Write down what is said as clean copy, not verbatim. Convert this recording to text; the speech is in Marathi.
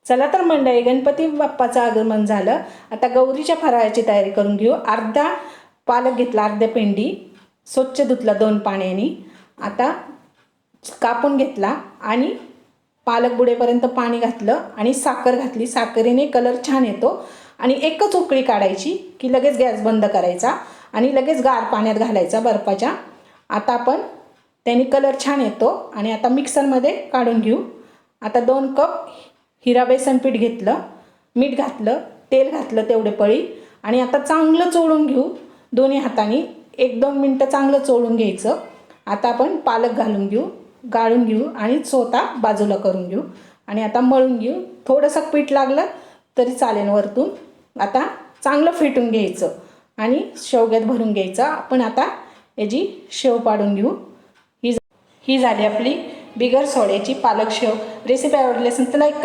चला तर मंडळी, गणपती बाप्पाचं आगमन झालं. आता गौरीच्या फराळाची तयारी करून घेऊ. अर्धा पालक घेतला, अर्ध्या पेंडी स्वच्छ धुतला 2 पाण्याने. आता कापून घेतला आणि पालक बुडेपर्यंत पाणी घातलं आणि साखर घातली. साखरेने कलर छान येतो. आणि एकच उकळी काढायची की लगेच गॅस बंद करायचा आणि लगेच गार पाण्यात घालायचा बर्फाच्या. आता आपण त्याने कलर छान येतो. आणि आता मिक्सरमध्ये काढून घेऊ. आता 2 कप हिरा बेसन पीठ घेतलं, मीठ घातलं, तेल घातलं तेवढे पळी. आणि आता चांगलं चोळून घेऊ दोन्ही हाताने. 1-2 मिनटं चांगलं चोळून घ्यायचं. आता आपण पालक घालून घेऊ, गाळून घेऊ आणि चोथा बाजूला करून घेऊ. आणि आता मळून घेऊ. थोडंसं पीठ लागलं तरी चालेल वरतून. आता चांगलं फेटून घ्यायचं आणि शेवग्यात भरून घ्यायचं. आपण आता याची शेव पाडून घेऊ. ही झाली आपली बिगर सोड्याची पालक शेव. रेसिपी आवडली असेल तर लाईक करा.